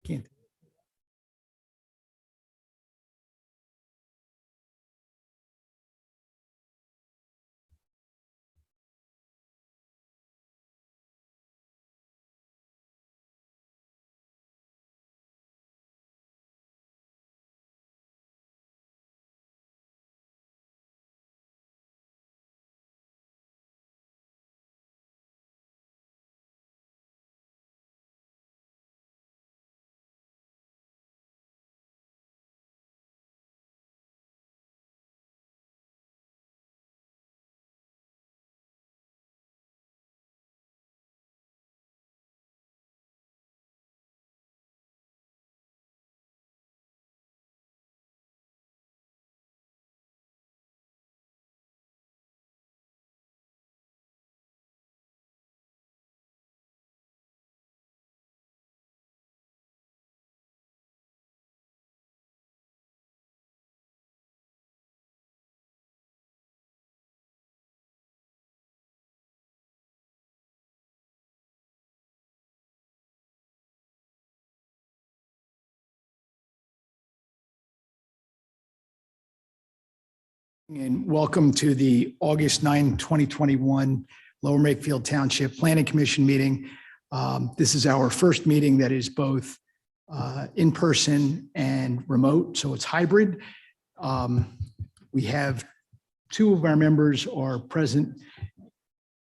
Can't. And welcome to the August 9, 2021 Lower Makefield Township Planning Commission meeting. This is our first meeting that is both in person and remote, so it's hybrid. We have two of our members are present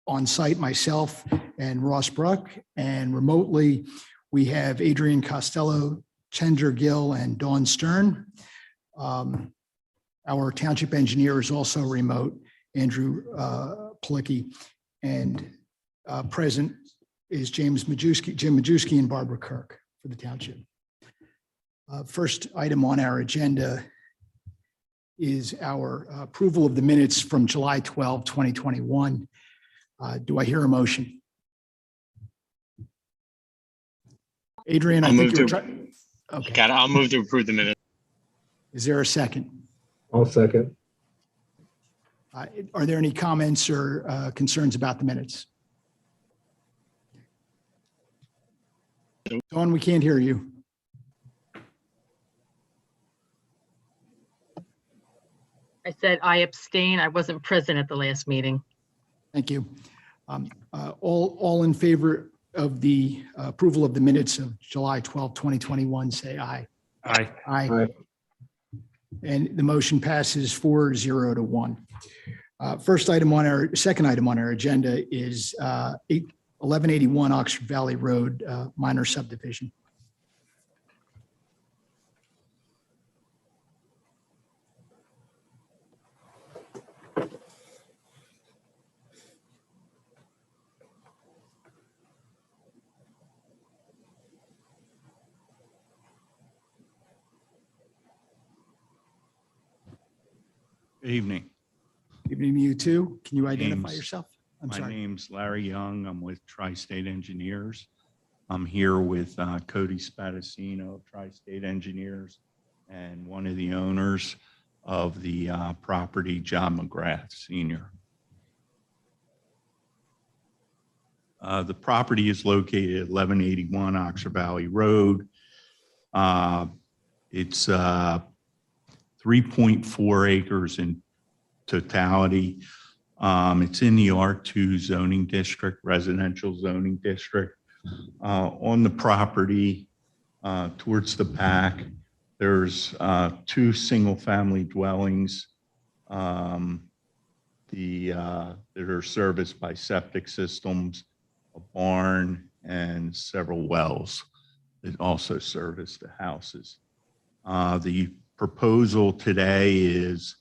on site, myself and Ross Bruck, and remotely we have Adrian Costello, Chendra Gill, and Dawn Stern. Our township engineer is also remote, Andrew Palicki, and present is Jim Majewski and Barbara Kirk for the township. First item on our agenda is our approval of the minutes from July 12, 2021. Do I hear a motion? Adrian, I think you're trying. Okay. Got it. I'll move to approve the minutes. Is there a second? I'll second. Are there any comments or concerns about the minutes? Dawn, we can't hear you. I said I abstain. I wasn't present at the last meeting. Thank you. All in favor of the approval of the minutes of July 12, 2021, say aye. Aye. Aye. Aye. And the motion passes 4-0 to 1. Second item on our agenda is 1181 Oxford Valley Road, minor subdivision. Good evening. Good evening to you too. Can you identify yourself? My name's Larry Young. I'm with Tri-State Engineers. I'm here with Cody Spadacino of Tri-State Engineers and one of the owners of the property, John McGrath Sr. The property is located at 1181 Oxford Valley Road. It's 3.4 acres in totality. It's in the R2 zoning district, residential zoning district. On the property, towards the back, there's 2 single-family dwellings that are serviced by septic systems, a barn, and several wells that also service the houses. The proposal today is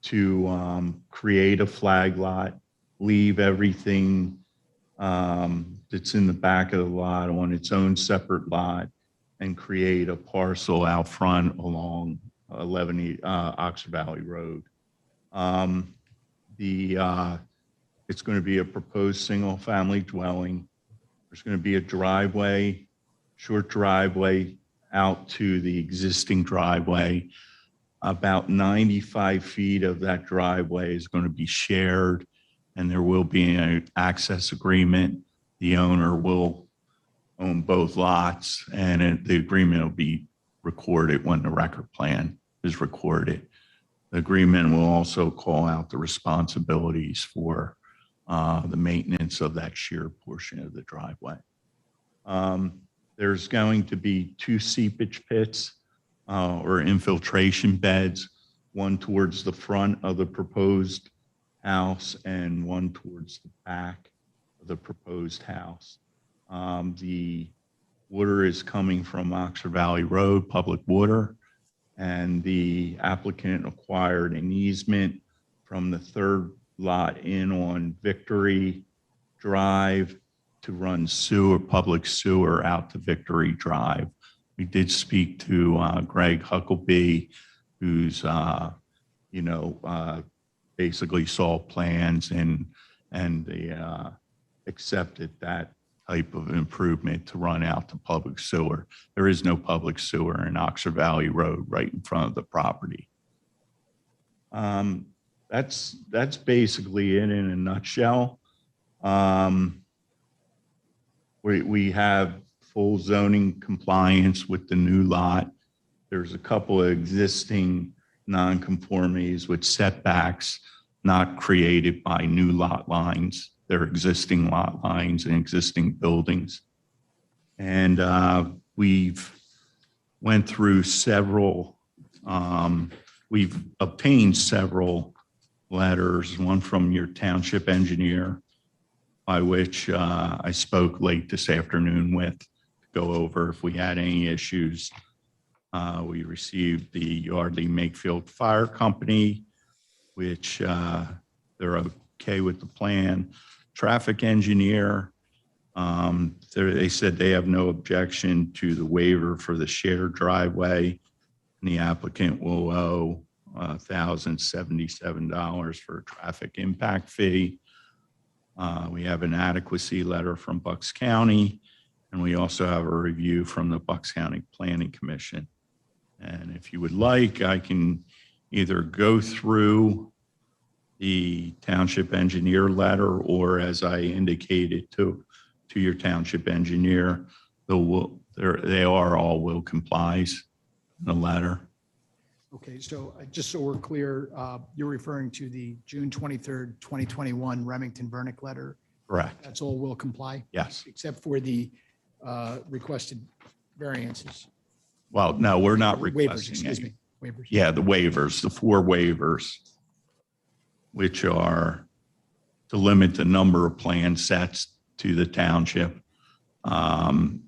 to create a flag lot, leave everything that's in the back of the lot on its own separate lot, and create a parcel out front along 11 Oxford Valley Road. It's going to be a proposed single-family dwelling. There's going to be a driveway, short driveway out to the existing driveway. About 95 feet of that driveway is going to be shared, and there will be an access agreement. The owner will own both lots, and the agreement will be recorded when the record plan is recorded. The agreement will also call out the responsibilities for the maintenance of that sheer portion of the driveway. There's going to be 2 seepage pits or infiltration beds, one towards the front of the proposed house and one towards the back of the proposed house. The water is coming from Oxford Valley Road, public water, and the applicant acquired an easement from the 3rd lot in on Victory Drive to run public sewer out to Victory Drive. We did speak to Greg Huckleby, who's, basically saw plans and they accepted that type of improvement to run out to public sewer. There is no public sewer in Oxford Valley Road right in front of the property. That's basically it in a nutshell. We have full zoning compliance with the new lot. There's a couple of existing nonconformities with setbacks not created by new lot lines. They're existing lot lines and existing buildings. And we've went through several, we've obtained several letters, one from your township engineer, by which I spoke late this afternoon with to go over if we had any issues. We received the Yardley Makefield Fire Company, which they're okay with the plan. Traffic engineer, they said they have no objection to the waiver for the shared driveway, and the applicant will owe $1,077 for a traffic impact fee. We have an adequacy letter from Bucks County, and we also have a review from the Bucks County Planning Commission. And if you would like, I can either go through the township engineer letter, or as I indicated to your township engineer, they are all will complies in the letter. Okay, so just so we're clear, you're referring to the June 23rd, 2021 Remington Vernick letter. Correct. That's all will comply? Yes. Except for the requested variances. Well, no, we're not Waivers, requesting excuse any. me, waivers. Yeah, the waivers, the 4 waivers, which are to limit the number of plan sets to the township, to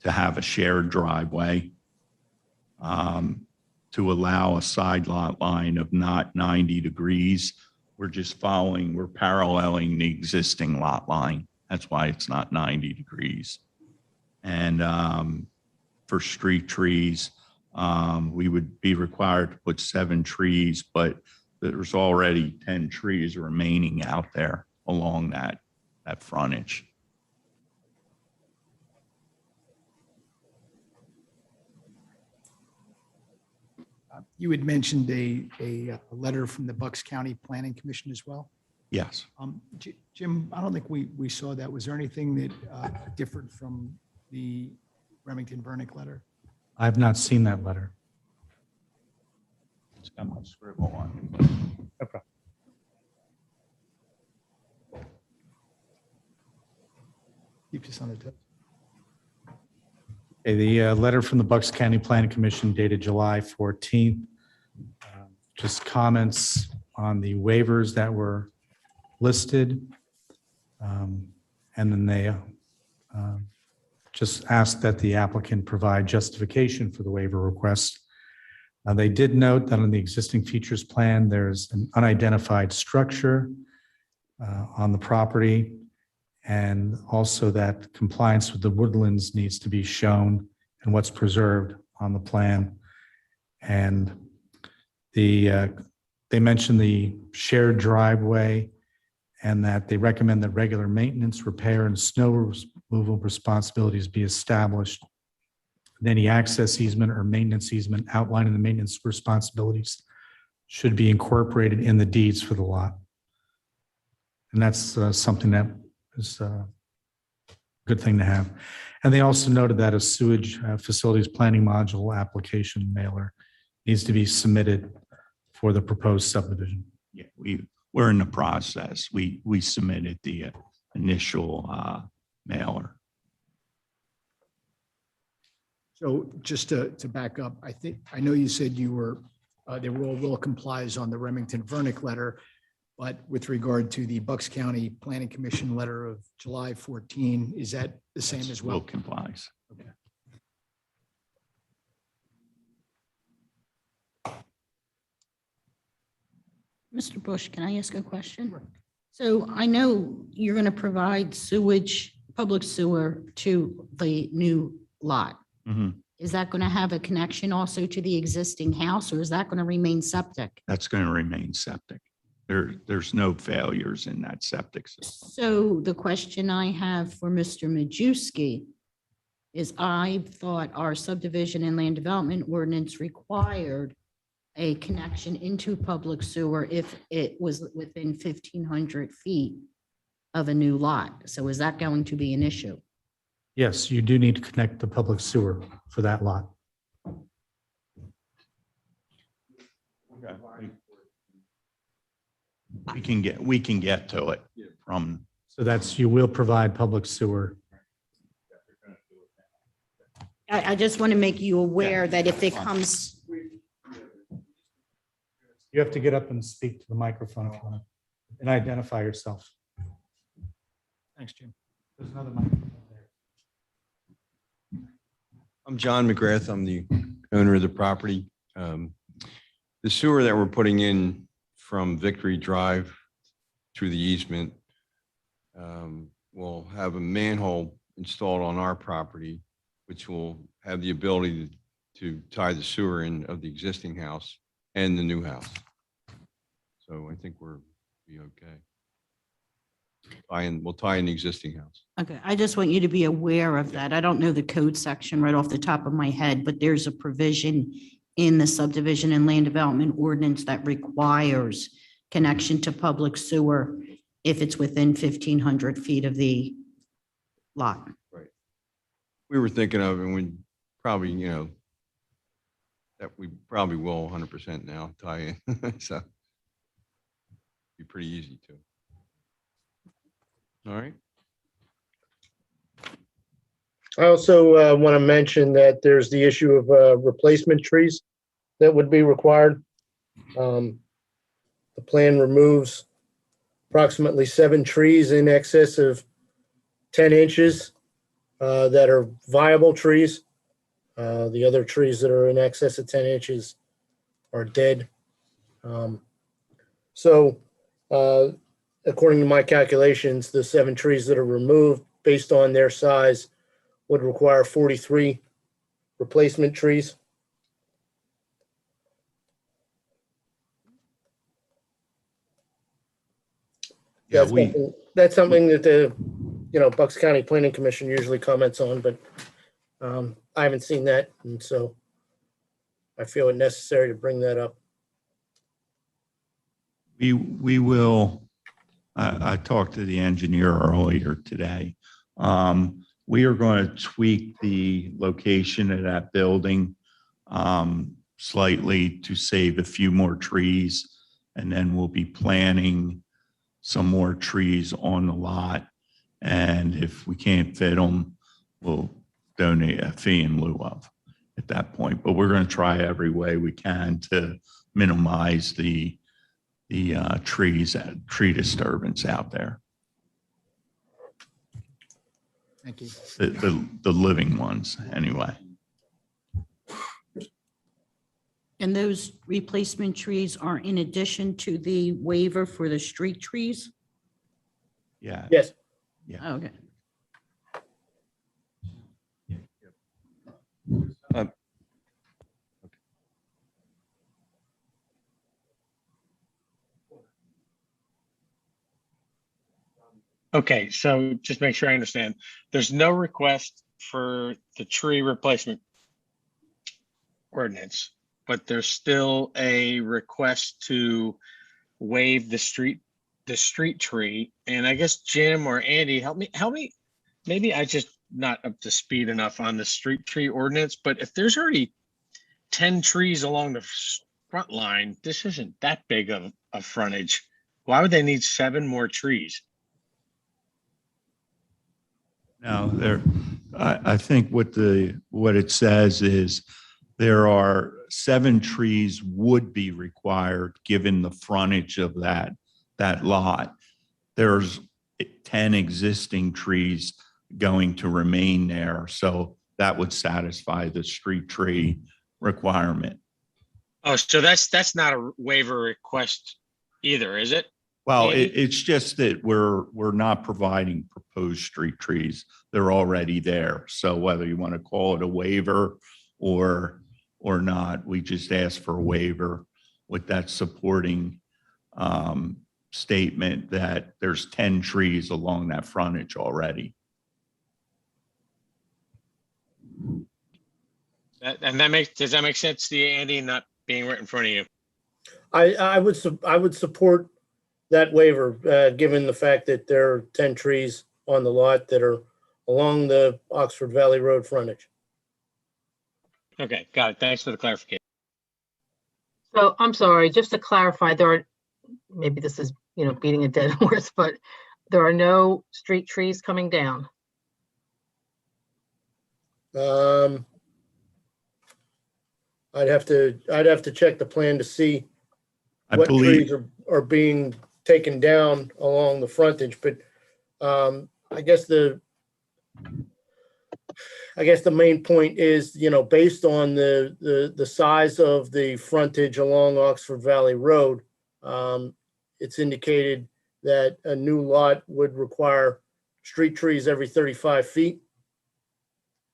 have a shared driveway, to allow a side lot line of not 90 degrees. We're paralleling the existing lot line. That's why it's not 90 degrees. And for street trees, we would be required to put 7 trees, but there's already 10 trees remaining out there along that frontage. You had mentioned a letter from the Bucks County Planning Commission as well. Yes. Jim, I don't think we saw that. Was there anything that differed from the Remington Vernick letter? I've not seen that letter. It's got my scribble on it. Okay. Keep this on the tip. Okay, the letter from the Bucks County Planning Commission dated July 14th. Just comments on the waivers that were listed. And then they just asked that the applicant provide justification for the waiver request. They did note that on the existing features plan, there's an unidentified structure on the property, and also that compliance with the woodlands needs to be shown and what's preserved on the plan. And they mentioned the shared driveway, and that they recommend that regular maintenance, repair, and snow removal responsibilities be established. And any access easement or maintenance easement outlining the maintenance responsibilities should be incorporated in the deeds for the lot. And that's something that is good thing to have. And they also noted that a sewage facilities planning module application mailer needs to be submitted for the proposed subdivision. Yeah, we're in the process. We submitted the initial mailer. So just to back up, I know you said you were, they were all will complies on the Remington Vernick letter, but with regard to the Bucks County Planning Commission letter of July 14, is that the same as Will well? complies. Okay. Mr. Bush, can I ask a question? So I know you're going to provide sewage, public sewer to the new lot. Mhm. Is that going to have a connection also to the existing house, or is that going to remain septic? That's going to remain septic. There's no failures in that septic system. So the question I have for Mr. Majewski is I thought our subdivision and land development ordinance required a connection into public sewer if it was within 1,500 feet of a new lot. So is that going to be an issue? Yes, you do need to connect the public sewer for that lot. We can get to it from, So that's, you will provide public sewer. I just want to make you aware that if it comes, You have to get up and speak to the microphone if you want, and identify yourself. Thanks, Jim. There's another microphone there. I'm John McGrath. I'm the owner of the property. The sewer that we're putting in from Victory Drive through the easement will have a manhole installed on our property, which will have the ability to tie the sewer in of the existing house and the new house. So I think we'll be okay. We'll tie in the existing house. okay, I just want you to be aware of that. I don't know the code section right off the top of my head, but there's a provision in the subdivision and land development ordinance that requires connection to public sewer if it's within 1,500 feet of the lot. We were thinking of, and we probably, that we probably will 100% now tie in. So be pretty easy to. All right. I also want to mention that there's the issue of replacement trees that would be required. The plan removes approximately 7 trees in excess of 10 inches that are viable trees. The other trees that are in excess of 10 inches are dead. According to my calculations, the 7 trees that are removed based on their size would require 43 replacement trees. yeah, That's something that the, Bucks County Planning Commission usually comments on, but I haven't seen that, and so I feel it necessary to bring that up. we will, I talked to the engineer earlier today. We are going to tweak the location of that building slightly to save a few more trees. And then we'll be planting some more trees on the lot. And if we can't fit them, we'll donate a fee in lieu of at that point. But we're going to try every way we can to minimize the tree disturbance out there. Thank you. The living ones, anyway. And those replacement trees are in addition to the waiver for the street trees? Yeah. Yes. Okay. Okay, so just make sure I understand. There's no request for the tree replacement ordinance, but there's still a request to waive the street tree. And I guess Jim or Andy, help me. maybe I just not up to speed enough on the street tree ordinance, but if there's already 10 trees along the front line, this isn't that big of a frontage. Why would they need 7 more trees? Now, I think what it says is there are 7 trees would be required given the frontage of that lot. There's 10 existing trees going to remain there, so that would satisfy the street tree requirement. Oh, so that's not a waiver request either, is it? Well, Maybe. it's just that we're not providing proposed street trees. They're already there. So whether you want to call it a waiver or not, we just ask for a waiver with that supporting statement that there's 10 trees along that frontage already. Does that make sense to you, Andy, not being right in front of you? I would support that waiver, given the fact that there are 10 trees on the lot that are along the Oxford Valley Road frontage. Okay, got it. Thanks for the clarification. So I'm sorry, just to clarify, maybe this is, beating a dead horse, but there are no street trees coming down. I'd have to check the plan to see I what believe, trees are being taken down along the frontage, but I guess the main point is, based on the size of the frontage along Oxford Valley Road, it's indicated that a new lot would require street trees every 35 feet.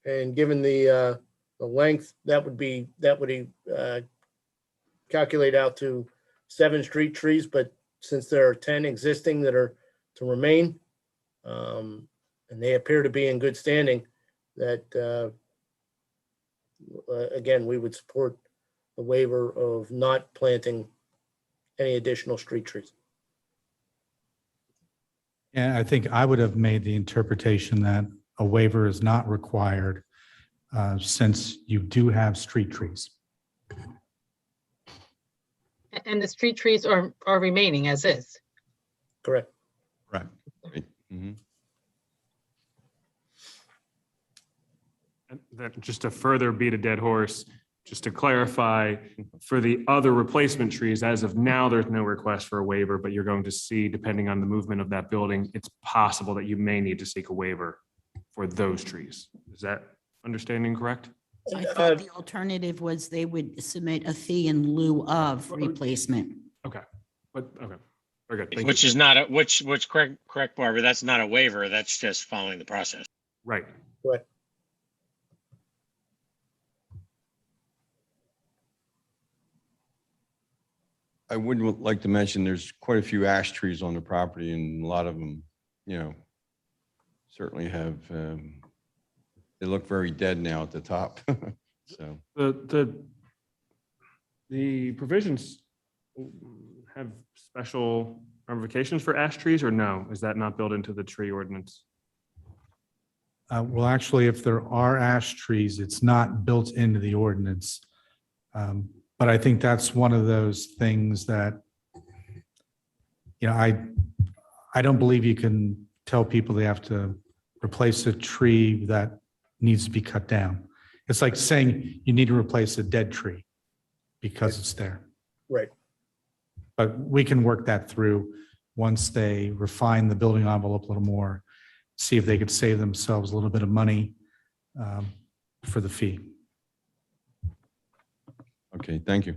And given the length, that would calculate out to 7 street trees, but since there are 10 existing that are to remain, and they appear to be in good standing, that again, we would support the waiver of not planting any additional street trees. Yeah, I think I would have made the interpretation that a waiver is not required since you do have street trees. And the street trees are remaining as is. Correct. right. Right. Mhm. And that just to further beat a dead horse, just to clarify, for the other replacement trees, as of now, there's no request for a waiver, but you're going to see, depending on the movement of that building, it's possible that you may need to seek a waiver for those trees. Is that understanding correct? I thought the alternative was they would submit a fee in lieu of replacement. Okay, but, okay, very good. Thank Which you. is not correct, Barbara. That's not a waiver. That's just following the process. Right. Correct. I would like to mention, there's quite a few ash trees on the property, and a lot of them, certainly have, they look very dead now at the top. So, The provisions have special ramifications for ash trees, or no? Is that not built into the tree ordinance? Well, actually, if there are ash trees, it's not built into the ordinance. But I think that's one of those things that, I don't believe you can tell people they have to replace a tree that needs to be cut down. It's like saying you need to replace a dead tree because it's there. Right. But we can work that through once they refine the building envelope a little more, see if they could save themselves a little bit of money for the fee. okay, thank you.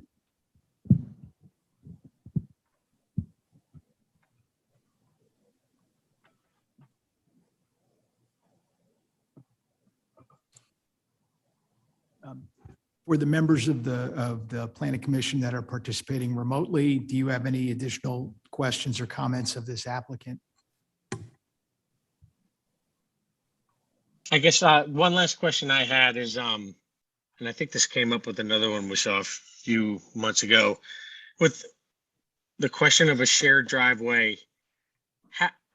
For the members of the Planning Commission that are participating remotely, do you have any additional questions or comments of this applicant? I guess one last question I had is, and I think this came up with another one we saw a few months ago, with the question of a shared driveway.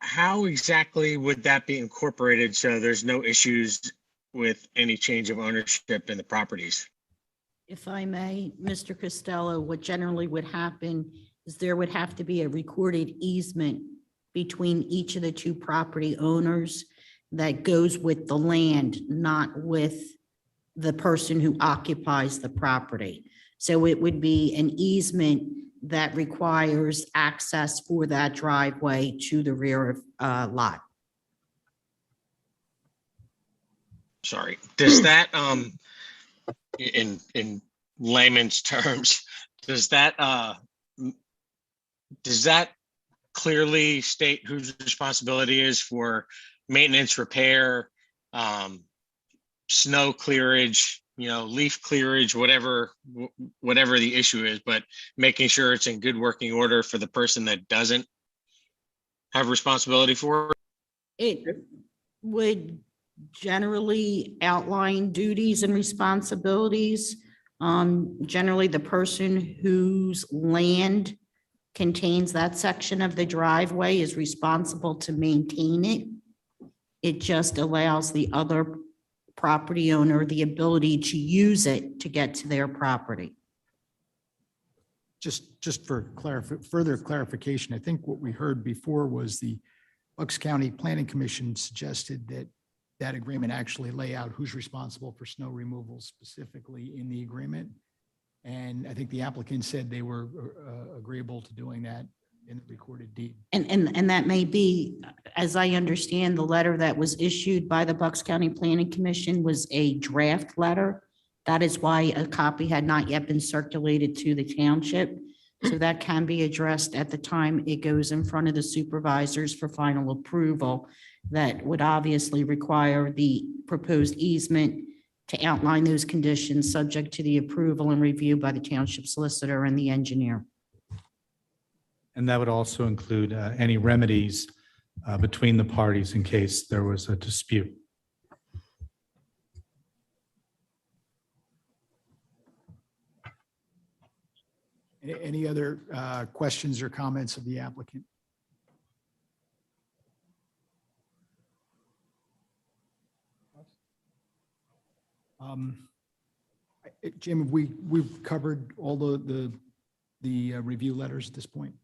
how exactly would that be incorporated so there's no issues with any change of ownership in the properties? If I may, Mr. Costello, what generally would happen is there would have to be a recorded easement between each of the two property owners that goes with the land, not with the person who occupies the property. So it would be an easement that requires access for that driveway to the rear lot. Sorry, does that, in layman's terms, does that clearly state whose responsibility is for maintenance, repair, snow clearage, leaf clearage, whatever the issue is, but making sure it's in good working order for the person that doesn't have responsibility for it? It would generally outline duties and responsibilities. Generally, the person whose land contains that section of the driveway is responsible to maintain it. It just allows the other property owner the ability to use it to get to their property. Just for further clarification, I think what we heard before was the Bucks County Planning Commission suggested that that agreement actually lay out who's responsible for snow removal specifically in the agreement. And I think the applicant said they were agreeable to doing that in the recorded deed. And that may be, as I understand, the letter that was issued by the Bucks County Planning Commission was a draft letter. That is why a copy had not yet been circulated to the township. So that can be addressed at the time it goes in front of the supervisors for final approval. That would obviously require the proposed easement to outline those conditions subject to the approval and review by the township solicitor and the engineer. And that would also include any remedies between the parties in case there was a dispute. Any other questions or comments of the applicant? Jim, we've covered all the review letters at this point.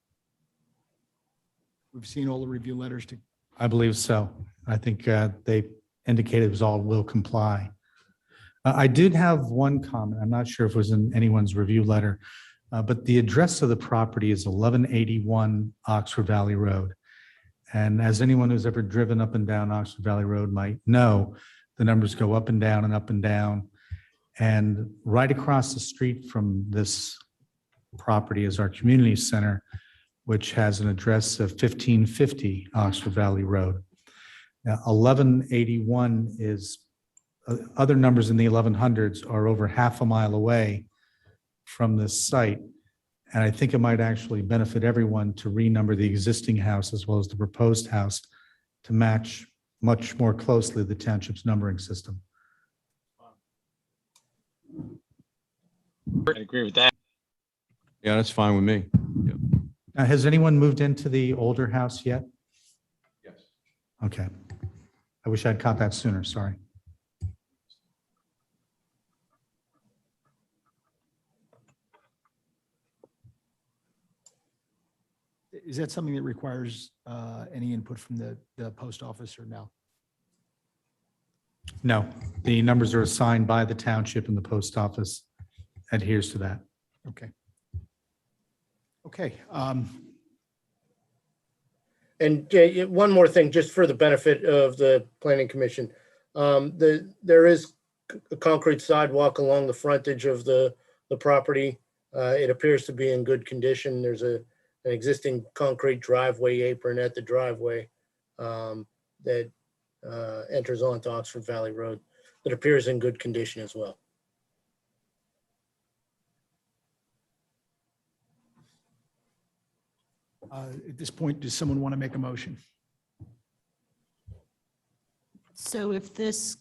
We've seen all the review letters to. I believe so. I think they indicated it was all will comply. I did have one comment. I'm not sure if it was in anyone's review letter, but the address of the property is 1181 Oxford Valley Road. And as anyone who's ever driven up and down Oxford Valley Road might know, the numbers go up and down and up and down. And right across the street from this property is our community center, which has an address of 1550 Oxford Valley Road. Now, 1181 is, other numbers in the 1100s are over half a mile away from this site. And I think it might actually benefit everyone to renumber the existing house as well as the proposed house to match much more closely the township's numbering system. I agree with that. Yeah, that's fine with me. Now, has anyone moved into the older house yet? Yes. Okay. I wish I'd caught that sooner, sorry. Is that something that requires any input from the post office or no? No, the numbers are assigned by the township and the post office adheres to that. Okay. Okay. And one more thing, just for the benefit of the planning commission. There is a concrete sidewalk along the frontage of the property. It appears to be in good condition. There's an existing concrete driveway apron at the driveway that enters onto Oxford Valley Road that appears in good condition as well. At this point, does someone want to make a motion? So if this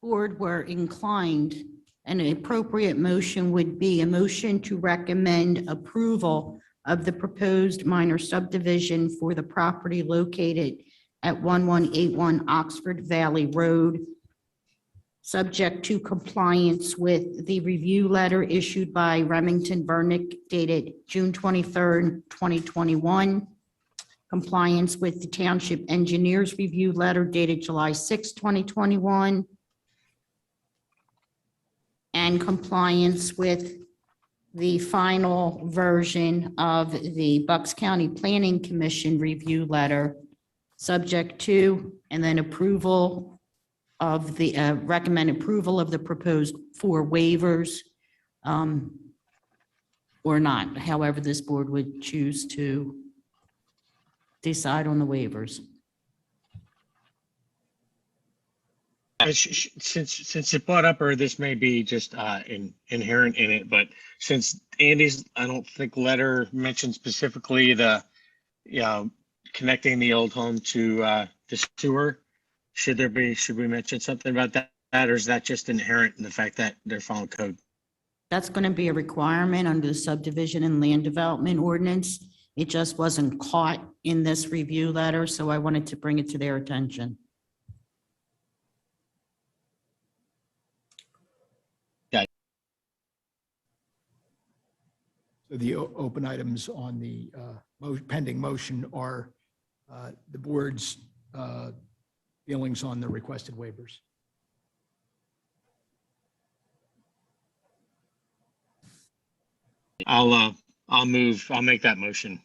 board were inclined, an appropriate motion would be a motion to recommend approval of the proposed minor subdivision for the property located at 1181 Oxford Valley Road, subject to compliance with the review letter issued by Remington Burnick dated June 23rd, 2021, compliance with the Township Engineers Review Letter dated July 6, 2021, and compliance with the final version of the Bucks County Planning Commission Review Letter, subject to, and then approval of the, recommend approval of the proposed 4 waivers, or not, however this board would choose to decide on the waivers. Since it brought up, or this may be just inherent in it, but since Andy's, I don't think letter mentioned specifically the, connecting the old home to the sewer, should we mention something about that? Or is that just inherent in the fact that they're following code? That's going to be a requirement under the subdivision and land development ordinance. It just wasn't caught in this review letter, so I wanted to bring it to their attention. So the open items on the pending motion are the board's feelings on the requested waivers. I'll make that motion.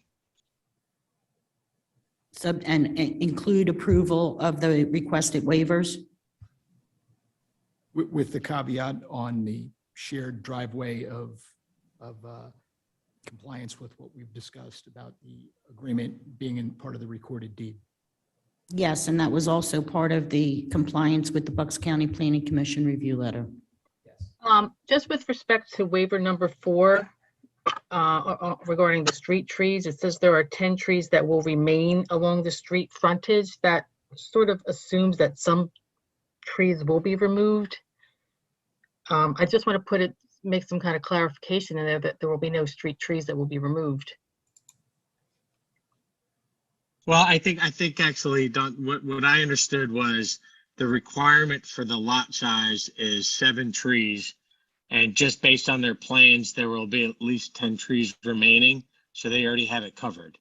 And include approval of the requested waivers. With the caveat on the shared driveway of compliance with what we've discussed about the agreement being in part of the recorded deed. Yes, and that was also part of the compliance with the Bucks County Planning Commission review letter. Just with respect to waiver number 4, regarding the street trees, it says there are 10 trees that will remain along the street frontage. That sort of assumes that some trees will be removed. I just want to make some kind of clarification in there that there will be no street trees that will be removed. Well, I think actually, Don, what I understood was the requirement for the lot size is 7 trees. And just based on their plans, there will be at least 10 trees remaining. So they already have it covered.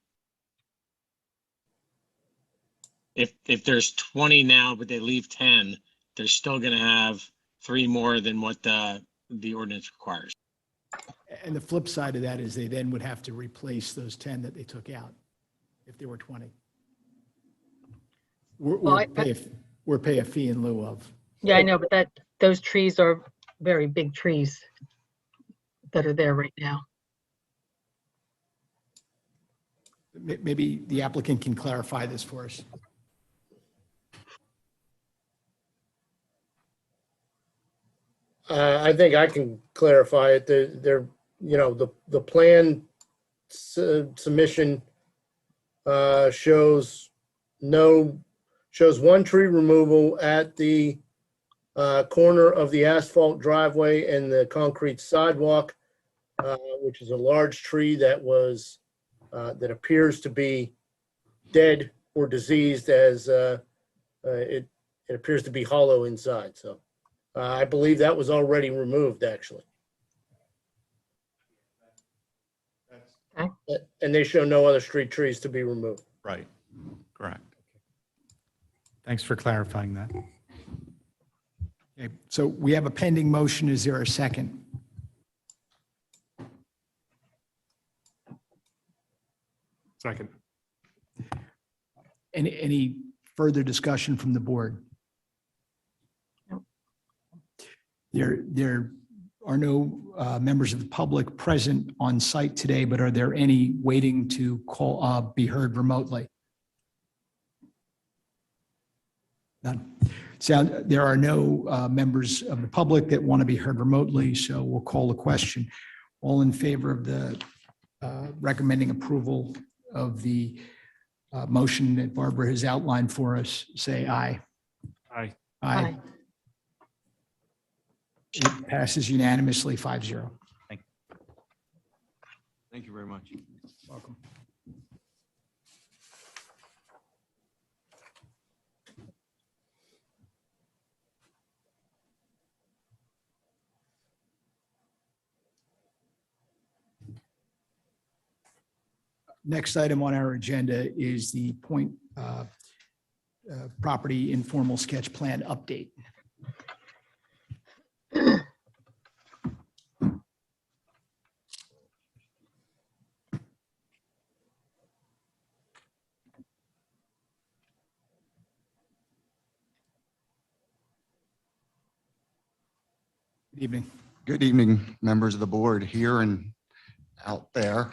If there's 20 now, but they leave 10, they're still going to have 3 more than what the ordinance requires. And the flip side of that is they then would have to replace those 10 that they took out if there were 20. We're pay a fee in lieu of. Yeah, I know, but those trees are very big trees that are there right now. Maybe the applicant can clarify this for us. I think I can clarify it. The plan submission shows 1 tree removal at the corner of the asphalt driveway and the concrete sidewalk, which is a large tree that appears to be dead or diseased, as it appears to be hollow inside. So I believe that was already removed, actually. And they show no other street trees to be removed. Right, correct. Thanks for clarifying that. Okay, so we have a pending motion. Is there a second? Second. Any further discussion from the board? No. There are no members of the public present on site today, but are there any waiting to be heard remotely? None. There are no members of the public that want to be heard remotely, so we'll call the question. All in favor of the recommending approval of the motion that Barbara has outlined for us, say aye. Aye. Aye. It passes unanimously 5-0. Thank you very much. Welcome. Next item on our agenda is the Point property informal sketch plan update. Good evening. Good evening, members of the board here and out there.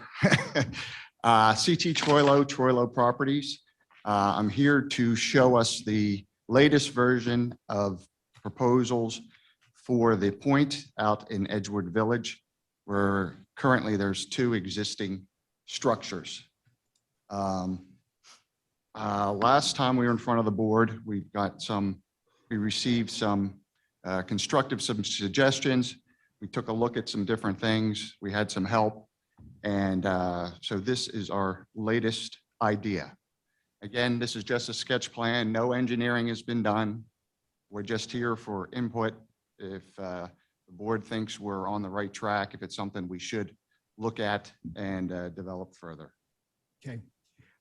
CT Troilo Properties. I'm here to show us the latest version of proposals for the Point out in Edgewood Village, where currently there's 2 existing structures. Last time we were in front of the board, we received some constructive suggestions. We took a look at some different things. We had some help. And so this is our latest idea. Again, this is just a sketch plan. No engineering has been done. We're just here for input. If the board thinks we're on the right track, if it's something we should look at and develop further. Okay.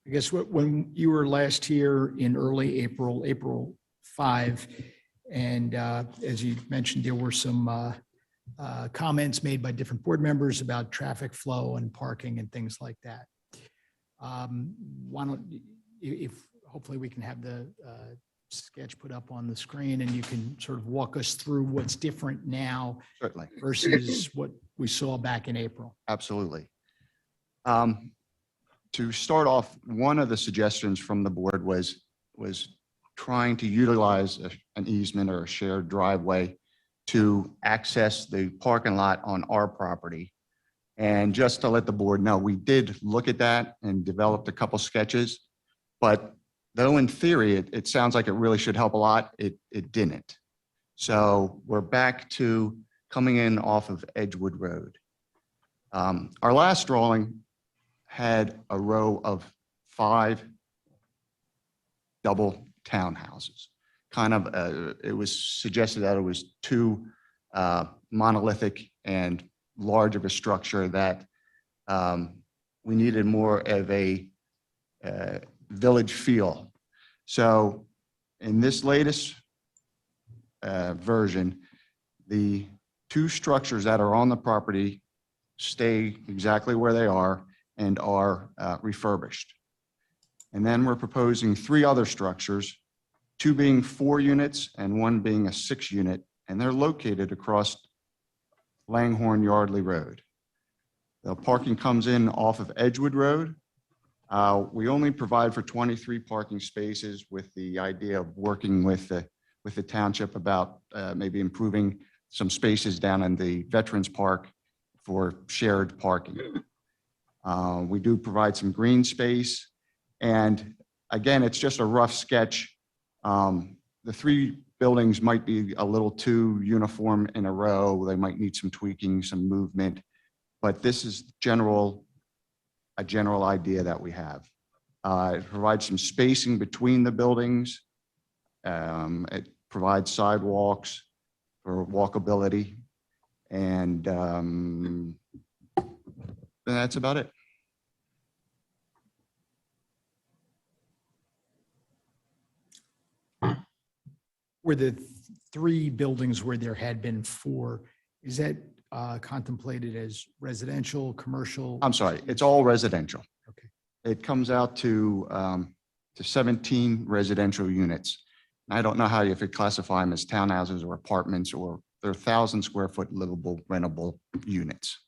I guess when you were last here in early April, April 5, and as you mentioned, there were some comments made by different board members about traffic flow and parking and things like that. Why don't, if hopefully we can have the sketch put up on the screen and you can sort of walk us through what's different now Certainly. versus what we saw back in April. Absolutely. To start off, one of the suggestions from the board was trying to utilize an easement or a shared driveway to access the parking lot on our property. And just to let the board know, we did look at that and developed a couple sketches, but though in theory, it sounds like it really should help a lot, it didn't. So we're back to coming in off of Edgewood Road. Our last drawing had a row of 5 double townhouses. Kind of, it was suggested that it was too monolithic and large of a structure, that we needed more of a village feel. So in this latest version, the 2 structures that are on the property stay exactly where they are and are refurbished. And then we're proposing 3 other structures, 2 being 4 units and 1 being a 6 unit, and they're located across Langhorne Yardley Road. The parking comes in off of Edgewood Road. We only provide for 23 parking spaces, with the idea of working with the township about maybe improving some spaces down in the Veterans Park for shared parking. We do provide some green space. And again, it's just a rough sketch. The 3 buildings might be a little too uniform in a row. They might need some tweaking, some movement, but this is a general idea that we have. It provides some spacing between the buildings. It provides sidewalks for walkability, and that's about it. Were the 3 buildings where there had been 4, is that contemplated as residential, commercial? I'm sorry, it's all residential. Okay. It comes out to 17 residential units. I don't know how you could classify them as townhouses or apartments, or they're 1,000 square foot livable, rentable units.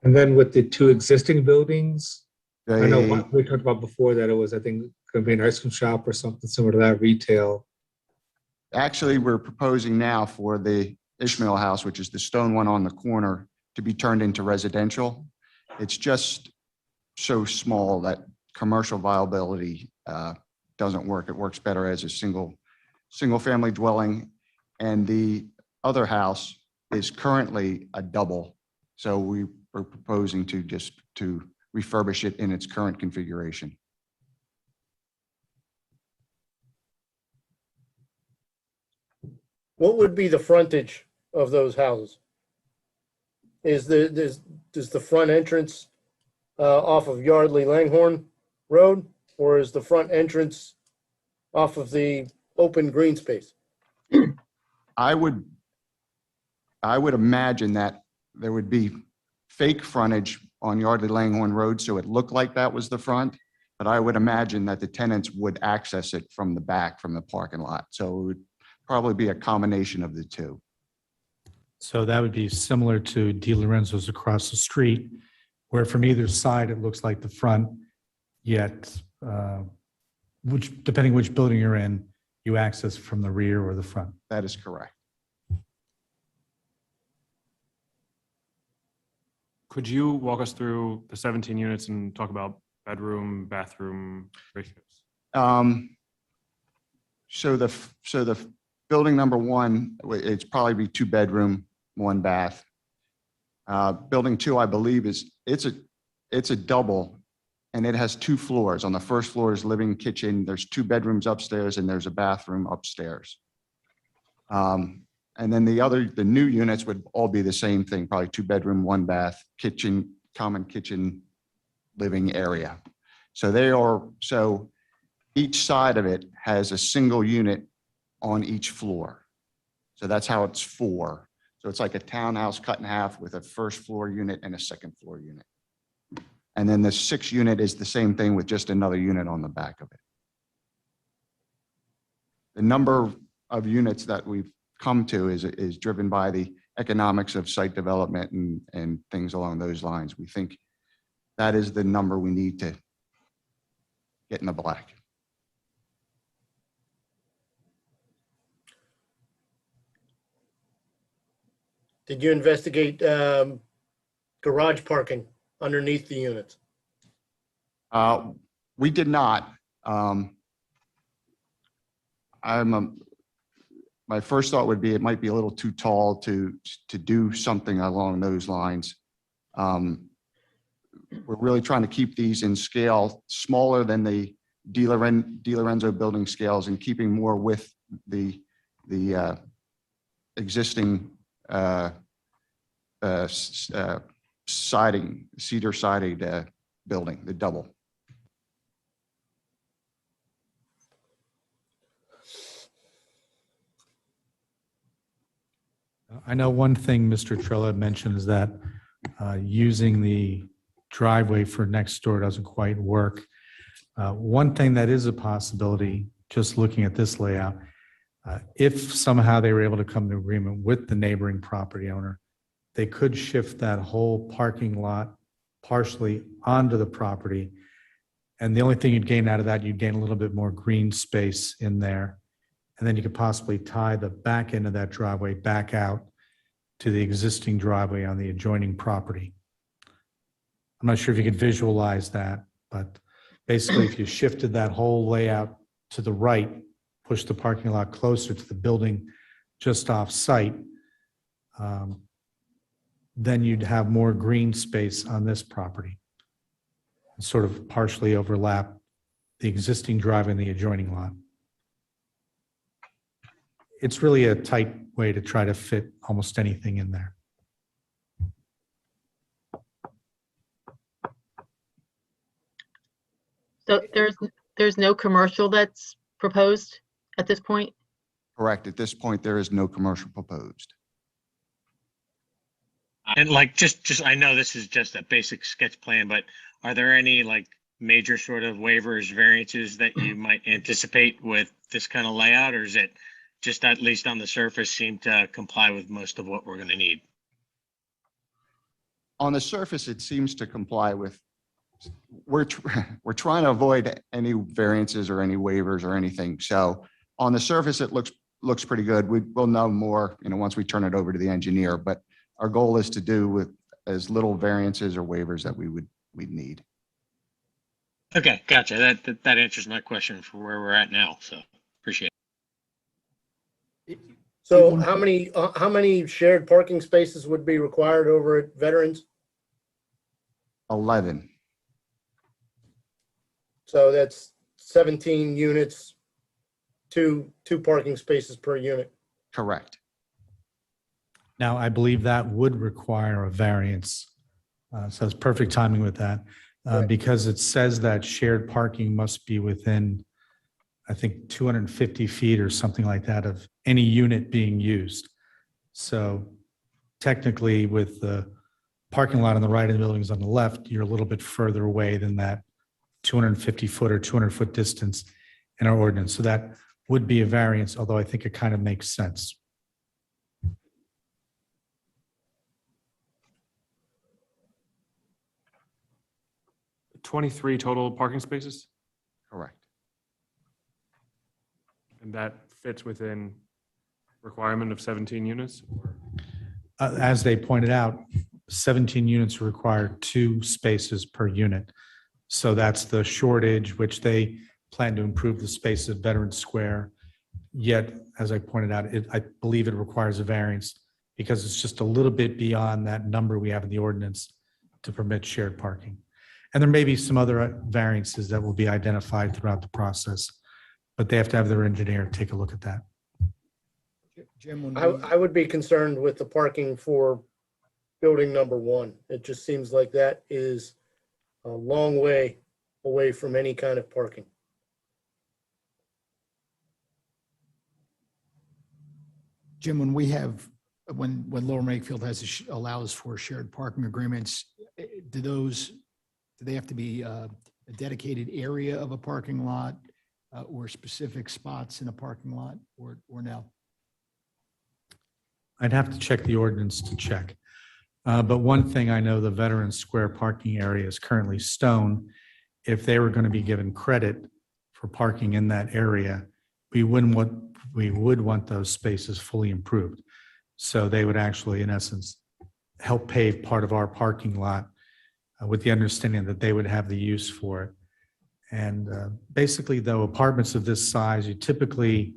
And then with the 2 existing buildings, I know They, what we talked about before, that it was, I think, going to be an ice cream shop or something similar to that, retail. actually, we're proposing now for the Ishmael House, which is the stone one on the corner, to be turned into residential. It's just so small that commercial viability doesn't work. It works better as a single family dwelling. And the other house is currently a double. So we were proposing to refurbish it in its current configuration. What would be the frontage of those houses? Does the front entrance off of Yardley Langhorne Road, or is the front entrance off of the open green space? I would imagine that there would be fake frontage on Yardley Langhorne Road, so it looked like that was the front. But I would imagine that the tenants would access it from the back, from the parking lot. So it would probably be a combination of the two. So that would be similar to Di Lorenzo's across the street, where from either side, it looks like the front, yet, depending which building you're in, you access from the rear or the front. That is correct. Could you walk us through the 17 units and talk about bedroom, bathroom ratios? So the building number one, it's probably be 2-bedroom, 1 bath. Building 2, I believe it's a double, and it has 2 floors. On the first floor is living, kitchen. There's 2 bedrooms upstairs, and there's a bathroom upstairs. And then the new units would all be the same thing, probably 2-bedroom, 1 bath, kitchen, common kitchen, living area. So each side of it has a single unit on each floor. So that's how it's 4. So it's like a townhouse cut in half with a first floor unit and a second floor unit. And then the 6th unit is the same thing with just another unit on the back of it. The number of units that we've come to is driven by the economics of site development and things along those lines. We think that is the number we need to get in the black. Did you investigate garage parking underneath the units? We did not. My first thought would be it might be a little too tall to do something along those lines. We're really trying to keep these in scale, smaller than the Di Lorenzo building scales, and keeping more with the existing siding, cedar sided building, the double. I know one thing Mr. Trilla mentioned is that using the driveway for next door doesn't quite work. One thing that is a possibility, just looking at this layout, if somehow they were able to come to agreement with the neighboring property owner, they could shift that whole parking lot partially onto the property. And the only thing you'd gain out of that, you'd gain a little bit more green space in there. And then you could possibly tie the back end of that driveway back out to the existing driveway on the adjoining property. I'm not sure if you could visualize that, but basically if you shifted that whole layout to the right, push the parking lot closer to the building just off site, then you'd have more green space on this property, sort of partially overlap the existing driveway and the adjoining lot. It's really a tight way to try to fit almost anything in there. So there's no commercial that's proposed at this point? Correct. At this point, there is no commercial proposed. And like, just, I know this is just a basic sketch plan, but are there any like major sort of waivers, variances that you might anticipate with this kind of layout? Or is it just at least on the surface seem to comply with most of what we're going to need? On the surface, it seems to comply with, we're trying to avoid any variances or any waivers or anything. So on the surface, it looks pretty good. We'll know more, once we turn it over to the engineer, but our goal is to do with as little variances or waivers that we'd need. Okay, gotcha. That answers my question for where we're at now. So appreciate it. So how many shared parking spaces would be required over at Veterans? 11. So that's 17 units, two parking spaces per unit. Correct. Now, I believe that would require a variance So it's perfect timing with that, Right. because it says that shared parking must be within, I think, 250 feet or something like that of any unit being used. So technically, with the parking lot on the right and the buildings on the left, you're a little bit further away than that 250 foot or 200-foot distance in our ordinance. So that would be a variance, although I think it kind of makes sense. 23 total parking spaces, Correct. and that fits within requirement of 17 units? As they pointed out, 17 units require 2 spaces per unit. So that's the shortage, which they plan to improve the spaces at Veterans Square. Yet, as I pointed out, I believe it requires a variance because it's just a little bit beyond that number we have in the ordinance to permit shared parking. And there may be some other variances that will be identified throughout the process, but they have to have their engineer take a look at that. Jim, when I would be concerned with the parking for building number 1. It just seems like that is a long way away from any kind of parking. Jim, when Lower Makefield allows for shared parking agreements, do they have to be a dedicated area of a parking lot or specific spots in a parking lot or no? I'd have to check the ordinance to check. But one thing I know, the Veterans Square parking area is currently stone. If they were going to be given credit for parking in that area, we would want those spaces fully improved. So they would actually, in essence, help pave part of our parking lot with the understanding that they would have the use for it. And basically, though, apartments of this size, you typically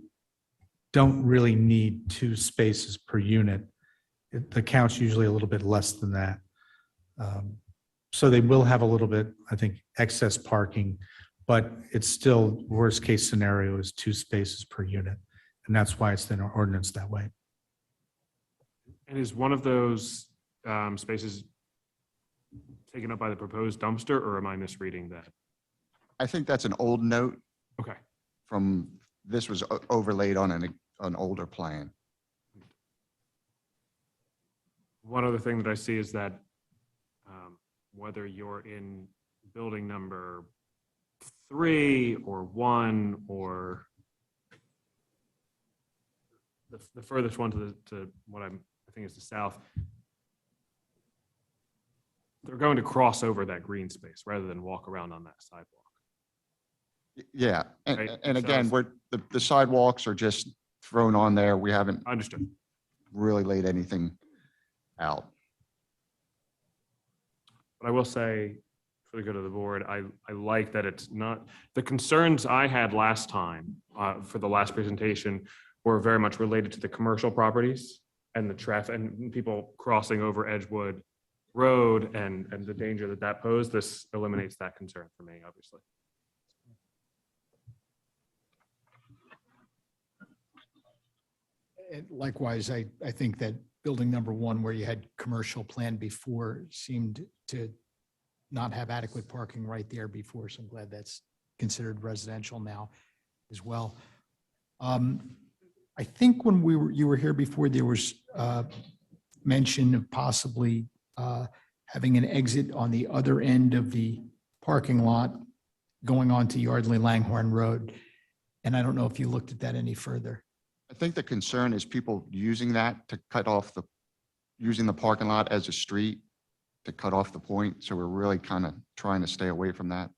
don't really need 2 spaces per unit. The count's usually a little bit less than that. So they will have a little bit, I think, excess parking, but it's still, worst case scenario is 2 spaces per unit. And that's why it's in our ordinance that way. And is one of those spaces taken up by the proposed dumpster, or am I misreading that? I think that's an old note Okay. from, this was overlaid on an older plan. One other thing that I see is that whether you're in building number 3 or 1 or the furthest one to what I think is the south, they're going to cross over that green space rather than walk around on that sidewalk. Yeah, Right, and so again, the sidewalks are just thrown on there. We haven't Understood. really laid anything out. But I will say, for the good of the board, I like that it's not, the concerns I had last time for the last presentation were very much related to the commercial properties and the traffic and people crossing over Edgewood Road and the danger that posed. This eliminates that concern for me, obviously. And likewise, I think that building number 1, where you had commercial planned before, seemed to not have adequate parking right there before. So I'm glad that's considered residential now as well. I think when you were here before, there was mention of possibly having an exit on the other end of the parking lot going on to Yardley Langhorne Road. And I don't know if you looked at that any further. I think the concern is people using that to cut off using the parking lot as a street to cut off the point. So we're really kind of trying to stay away from that.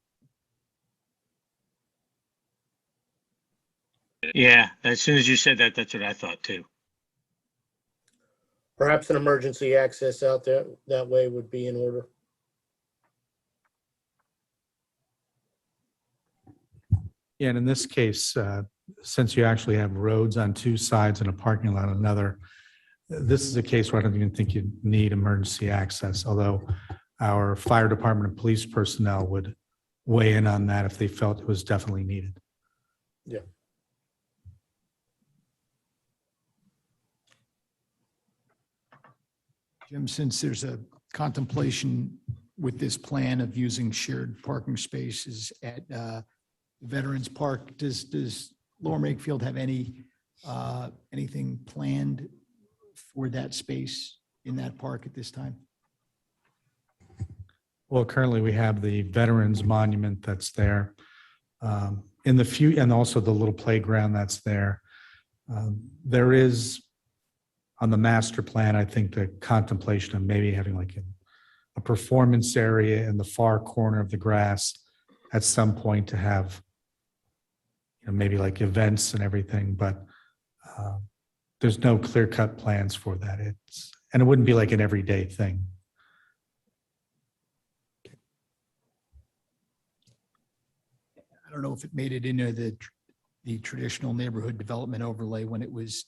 Yeah, as soon as you said that, that's what I thought too. Perhaps an emergency access out there that way would be in order. Yeah, and in this case, since you actually have roads on 2 sides and a parking lot on another, this is a case where I don't even think you need emergency access, although our fire department and police personnel would weigh in on that if they felt it was definitely needed. Yeah. Jim, since there's a contemplation with this plan of using shared parking spaces at Veterans Park. Does Lower Makefield have anything planned for that space in that park at this time? Well, currently we have the Veterans Monument that's there. In the few, and also the little playground that's there. There is, on the master plan, I think the contemplation of maybe having like a performance area in the far corner of the grass at some point to have, maybe like events and everything, but there's no clear-cut plans for that. And it wouldn't be like an everyday thing. I don't know if it made it into the traditional neighborhood development overlay when it was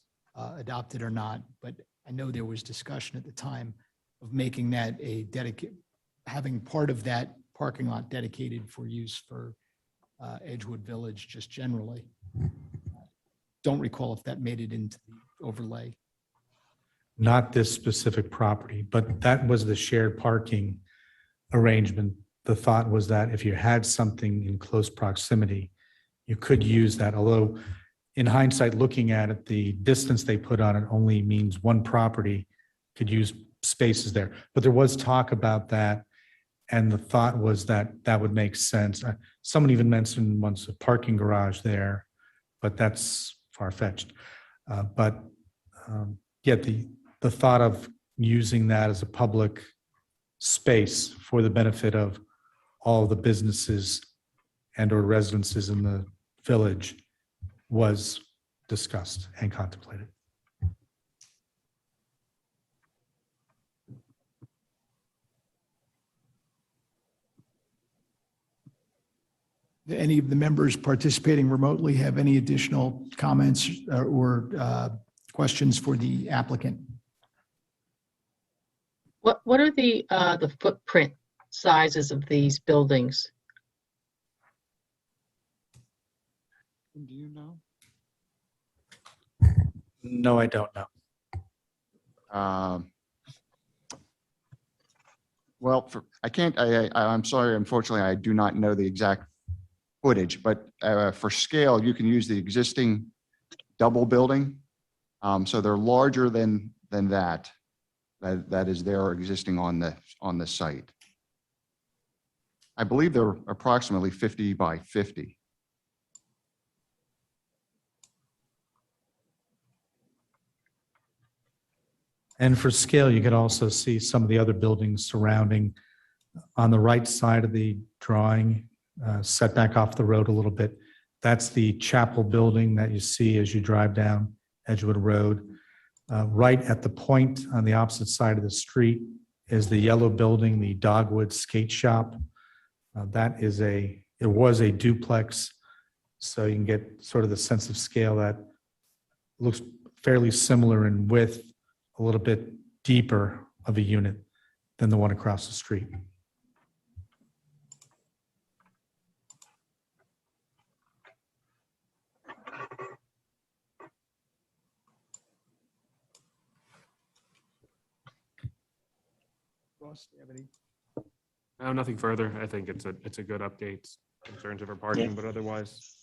adopted or not, but I know there was discussion at the time of making that having part of that parking lot dedicated for use for Edgewood Village just generally. Don't recall if that made it into the overlay. Not this specific property, but that was the shared parking arrangement. The thought was that if you had something in close proximity, you could use that. Although in hindsight, looking at it, the distance they put on it only means one property could use spaces there. But there was talk about that. And the thought was that that would make sense. Someone even mentioned once a parking garage there, but that's far-fetched. Yet the thought of using that as a public space for the benefit of all the businesses and or residences in the village was discussed and contemplated. Do any of the members participating remotely have any additional comments or questions for the applicant? What are the footprint sizes of these buildings? Do you know? No, I don't know. Well, I'm sorry, unfortunately, I do not know the exact footage, but for scale, you can use the existing double building. So they're larger than that. That is there existing on the site. I believe they're approximately 50 by 50. And for scale, you could also see some of the other buildings surrounding on the right side of the drawing, set back off the road a little bit. That's the chapel building that you see as you drive down Edgewood Road. Right at the point on the opposite side of the street is the yellow building, the Dogwood Skate Shop. It was a duplex, so you can get sort of the sense of scale that looks fairly similar in width, a little bit deeper of a unit than the one across the street. Ross, do you have any? No, nothing further. I think it's a good update. Concerns over parking, but otherwise.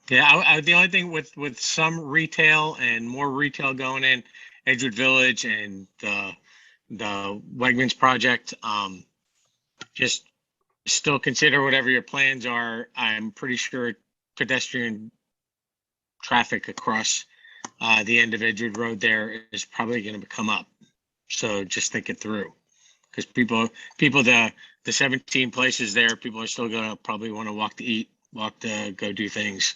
Yeah, the only thing with some retail and more retail going in Edgewood Village and the Wegmans project, just still consider whatever your plans are. I'm pretty sure pedestrian traffic across the end of Edgewood Road there is probably going to come up. So just think it through, because people, the 17 places there, people are still going to probably want to walk to eat, walk to go do things,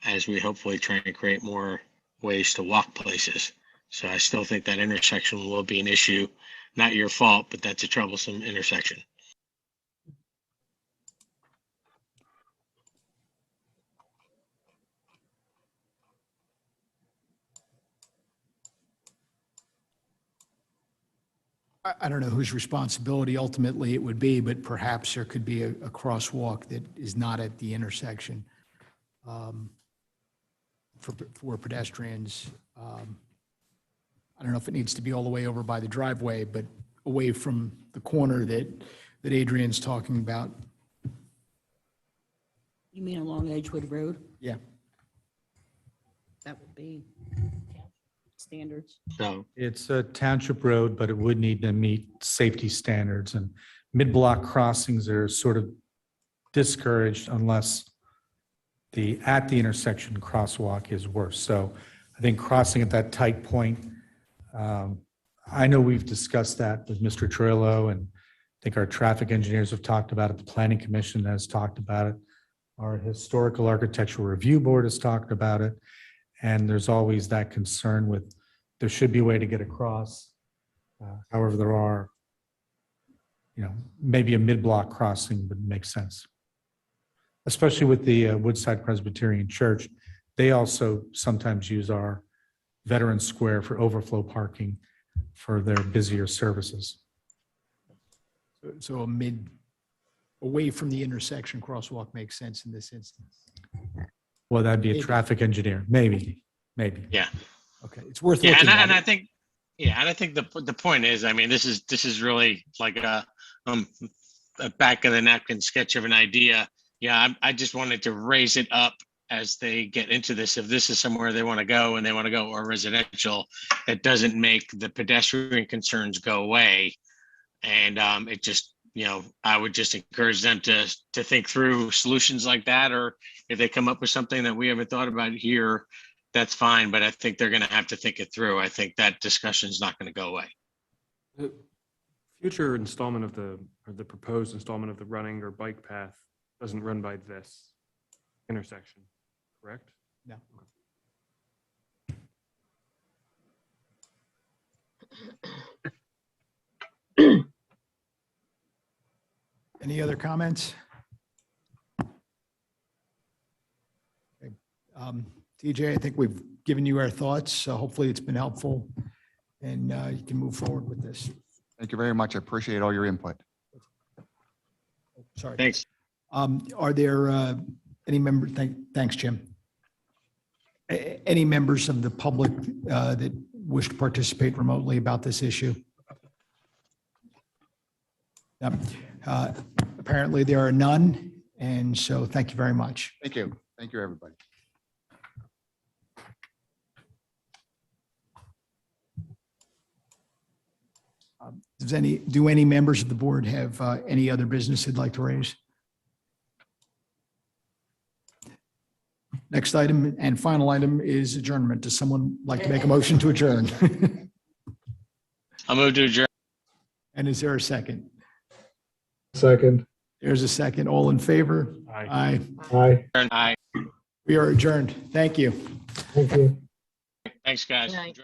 as we hopefully try to create more ways to walk places. So I still think that intersection will be an issue. Not your fault, but that's a troublesome intersection. I don't know whose responsibility ultimately it would be, but perhaps there could be a crosswalk that is not at the intersection for pedestrians. I don't know if it needs to be all the way over by the driveway, but away from the corner that Adrian's talking about. You mean along Edgewood Road? Yeah. That would be standards. So, It's a township road, but it would need to meet safety standards, and mid-block crossings are sort of discouraged unless at the intersection crosswalk is worse. So I think crossing at that tight point, I know we've discussed that with Mr. Trillo, and I think our traffic engineers have talked about it. The Planning Commission has talked about it. Our Historical Architectural Review Board has talked about it. And there's always that concern with, there should be a way to get across. However, there are, maybe a mid-block crossing would make sense. Especially with the Woodside Presbyterian Church. They also sometimes use our Veterans Square for overflow parking for their busier services. So away from the intersection crosswalk makes sense in this instance. Well, that'd be a traffic engineer, maybe. yeah. Okay, it's worth Yeah, looking at. and I think, and I think the point is, I mean, this is really like a back of the napkin sketch of an idea. Yeah, I just wanted to raise it up as they get into this. If this is somewhere they want to go and they want to go or residential, it doesn't make the pedestrian concerns go away. And it just, I would just encourage them to think through solutions like that, or if they come up with something that we haven't thought about here, that's fine. But I think they're going to have to think it through. I think that discussion is not going to go away. The future installment of the proposed installment of the running or bike path doesn't run by this intersection, correct? No. Any other comments? Okay. TJ, I think we've given you our thoughts, so hopefully it's been helpful, and you can move forward with this. Thank you very much. I appreciate all your input. Sorry. Thanks. Are there any members, thanks, Jim. Any members of the public that wish to participate remotely about this issue? Yep. Apparently there are none, and so thank you very much. Thank you. Thank you, everybody. Do any members of the board have any other business they'd like to raise? Next item and final item is adjournment. Does someone like to make a motion to adjourn? I'll move to adjourn. And is there a second? Second. There's a second. All in favor? Aye. Aye. Aye. Aye. We are adjourned. Thank you. Thank you. Thanks, guys. Good night.